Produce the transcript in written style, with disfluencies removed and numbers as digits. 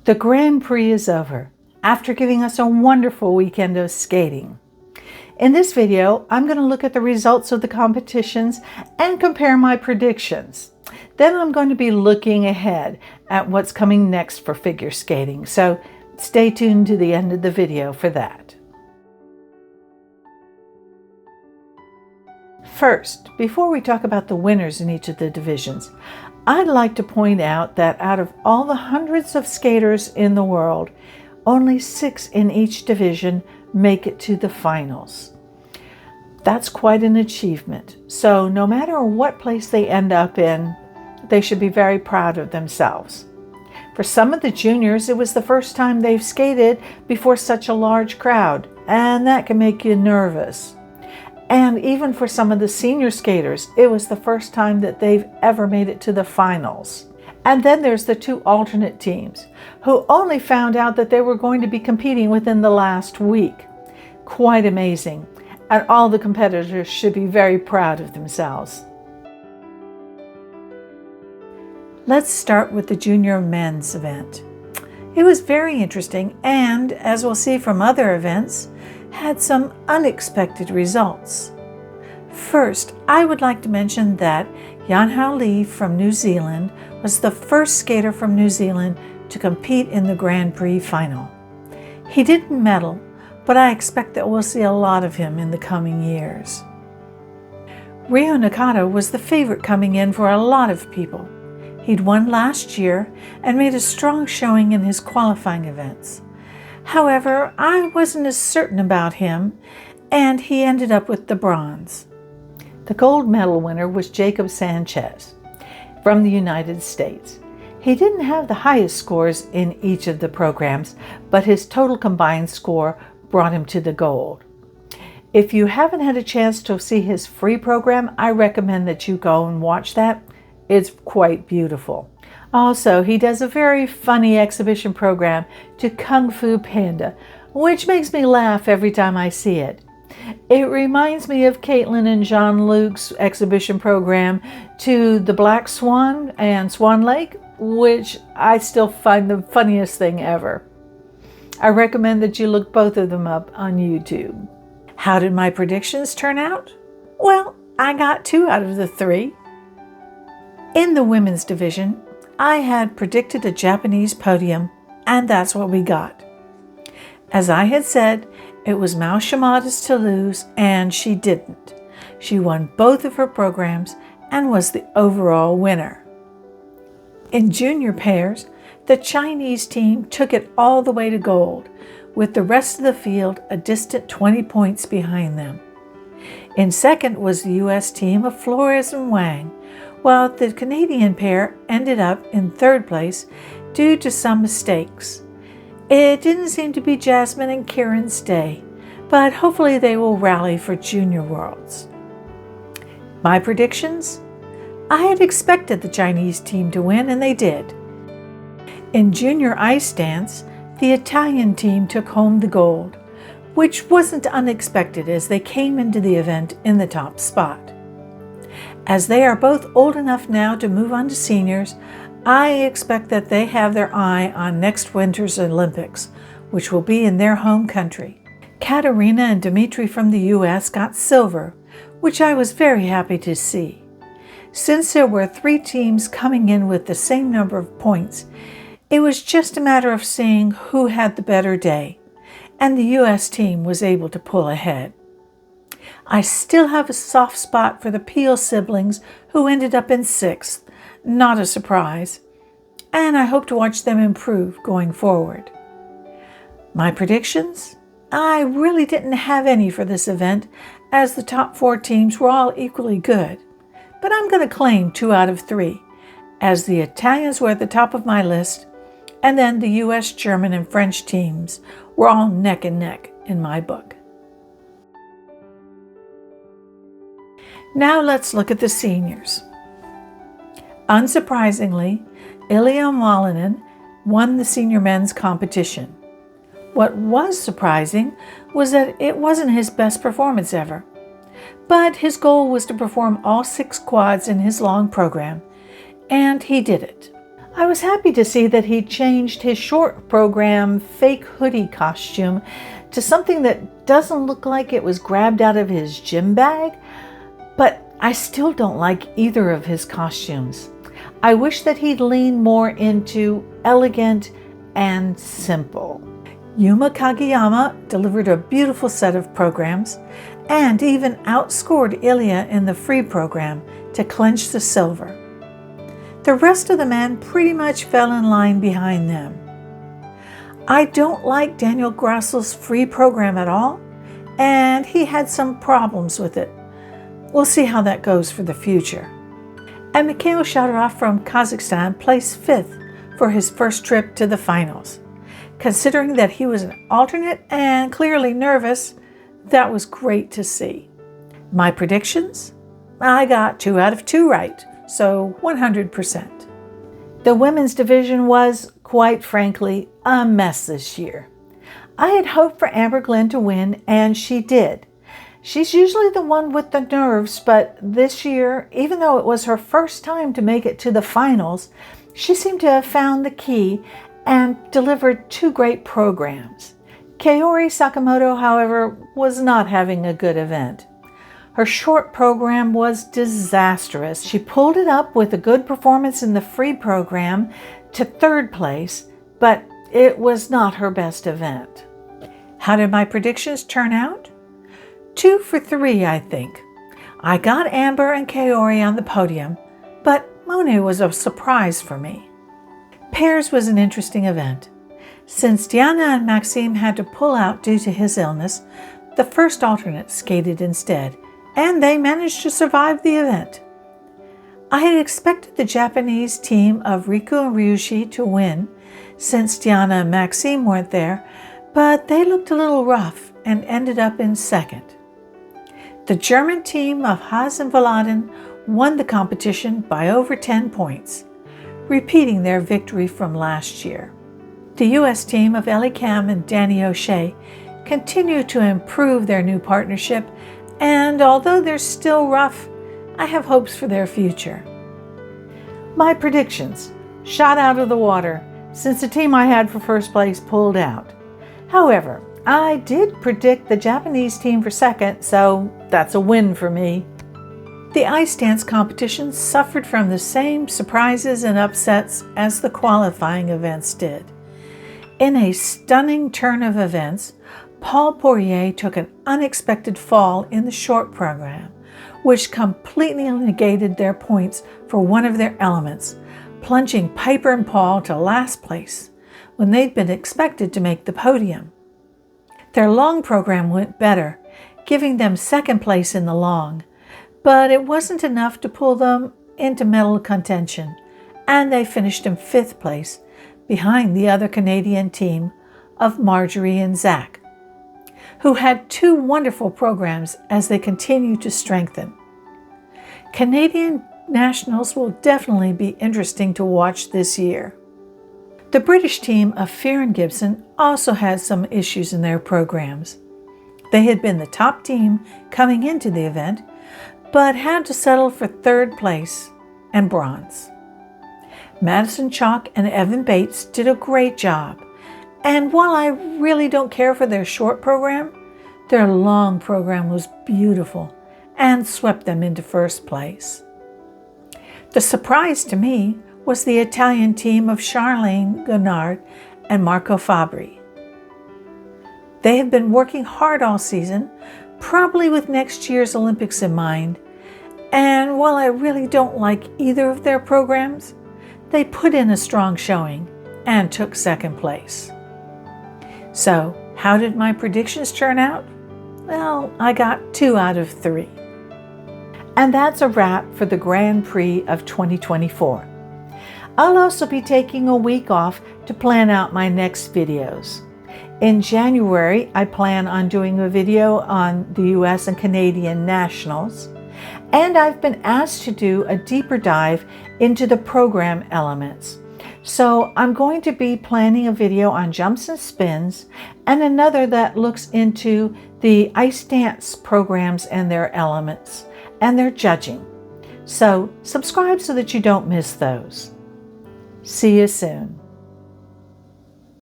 The Grand Prix is over after giving us a wonderful weekend of skating. In this video, I'm going to look at the results of the competitions and compare my predictions. Then I'm going to be looking ahead at what's coming next for figure skating, so stay tuned to the end of the video for that. First, before we talk about the winners in each of the divisions, I'd like to point out that out of all the hundreds of skaters in the world, only 6 in each division make it to the finals. That's quite an achievement. So no matter what place they end up in, they should be very proud of themselves. For some of the juniors, it was the first time they've skated before such a large crowd, and that can make you nervous. And even for some of the senior skaters, it was the first time that they've ever made it to the finals. And then there's the 2 alternate teams who only found out that they were going to be competing within the last week. Quite amazing. And all the competitors should be very proud of themselves. Let's start with the junior men's event. It was very interesting and, as we'll see from other events, had some unexpected results. First, I would like to mention that Yan-Hao Lee from New Zealand was the first skater from New Zealand to compete in the Grand Prix final. He didn't medal, but I expect that we'll see a lot of him in the coming years. Ryo Nakata was the favorite coming in for a lot of people. He'd won last year and made a strong showing in his qualifying events. However, I wasn't as certain about him, and he ended up with the bronze. The gold medal winner was Jacob Sanchez from the United States. He didn't have the highest scores in each of the programs, but his total combined score brought him to the gold. If you haven't had a chance to see his free program, I recommend that you go and watch that. It's quite beautiful. Also, he does a very funny exhibition program to Kung Fu Panda, which makes me laugh every time I see it. It reminds me of Caitlin and Jean-Luc's exhibition program to The Black Swan and Swan Lake, which I still find the funniest thing ever. I recommend that you look both of them up on YouTube. How did my predictions turn out? Well, I got 2 out of the 3. In the women's division, I had predicted a Japanese podium, and that's what we got. As I had said, it was Mao Shimada's to lose, and she didn't. She won both of her programs and was the overall winner. In junior pairs, the Chinese team took it all the way to gold, with the rest of the field a distant 20 points behind them. In second was the U.S. team of Flores and Wang, while the Canadian pair ended up in 3rd place due to some mistakes. It didn't seem to be Jasmine and Kieran's day, but hopefully they will rally for Junior Worlds. My predictions? I had expected the Chinese team to win, and they did. In junior ice dance, the Italian team took home the gold, which wasn't unexpected as they came into the event in the top spot. As they are both old enough now to move on to seniors, I expect that they have their eye on next winter's Olympics, which will be in their home country. Katerina and Dmitry from the U.S. got silver, which I was very happy to see. Since there were 3 teams coming in with the same number of points, it was just a matter of seeing who had the better day, and the U.S. team was able to pull ahead. I still have a soft spot for the Peel siblings who ended up in 6th, not a surprise, and I hope to watch them improve going forward. My predictions? I really didn't have any for this event as the top 4 teams were all equally good, but I'm going to claim 2 out of 3, as the Italians were at the top of my list, and then the U.S., German, and French teams were all neck and neck in my book. Now let's look at the seniors. Unsurprisingly, Ilya Malinin won the senior men's competition. What was surprising was that it wasn't his best performance ever, but his goal was to perform all 6 quads in his long program, and he did it. I was happy to see that he changed his short program fake hoodie costume to something that doesn't look like it was grabbed out of his gym bag, but I still don't like either of his costumes. I wish that he'd lean more into elegant and simple. Yuma Kageyama delivered a beautiful set of programs and even outscored Ilya in the free program to clinch the silver. The rest of the men pretty much fell in line behind them. I don't like Daniel Grassel's free program at all, and he had some problems with it. We'll see how that goes for the future. And Mikhail Shadorov from Kazakhstan placed 5th for his first trip to the finals. Considering that he was an alternate and clearly nervous, that was great to see. My predictions? I got 2 out of 2 right, so 100%. The women's division was, quite frankly, a mess this year. I had hoped for Amber Glenn to win, and she did. She's usually the one with the nerves, but this year, even though it was her first time to make it to the finals, she seemed to have found the key and delivered 2 great programs. Kaori Sakamoto, however, was not having a good event. Her short program was disastrous. She pulled it up with a good performance in the free program to 3rd place, but it was not her best event. How did my predictions turn out? 2 for 3, I think. I got Amber and Kaori on the podium, but Monet was a surprise for me. Pairs was an interesting event. Since Diana and Maxime had to pull out due to his illness, the first alternate skated instead, and they managed to survive the event. I had expected the Japanese team of Riku and Ryushi to win, since Diana and Maxime weren't there, but they looked a little rough and ended up in 2nd. The German team of Haas and Vladen won the competition by over 10 points, repeating their victory from last year. The U.S. team of Ellie Kam and Danny O'Shea continue to improve their new partnership, and although they're still rough, I have hopes for their future. My predictions shot out of the water since the team I had for first place pulled out. However, I did predict the Japanese team for 2nd, so that's a win for me. The ice dance competition suffered from the same surprises and upsets as the qualifying events did. In a stunning turn of events, Paul Poirier took an unexpected fall in the short program, which completely negated their points for one of their elements, plunging Piper and Paul to last place when they'd been expected to make the podium. Their long program went better, giving them 2nd place in the long, but it wasn't enough to pull them into medal contention, and they finished in 5th place, behind the other Canadian team of Marjorie and Zach, who had 2 wonderful programs as they continue to strengthen. Canadian nationals will definitely be interesting to watch this year. The British team of Fear and Gibson also had some issues in their programs. They had been the top team coming into the event, but had to settle for 3rd place and bronze. Madison Chalk and Evan Bates did a great job, and while I really don't care for their short program, their long program was beautiful and swept them into 1st place. The surprise to me was the Italian team of Charlene Gonnard and Marco Fabri. They have been working hard all season, probably with next year's Olympics in mind, and while I really don't like either of their programs, they put in a strong showing and took 2nd place. So, how did my predictions turn out? Well, I got 2 out of 3. And that's a wrap for the Grand Prix of 2024. I'll also be taking a week off to plan out my next videos. In January, I plan on doing a video on the US and Canadian nationals, and I've been asked to do a deeper dive into the program elements. So I'm going to be planning a video on jumps and spins and another that looks into the ice dance programs and their elements and their judging. So subscribe so that you don't miss those. See you soon.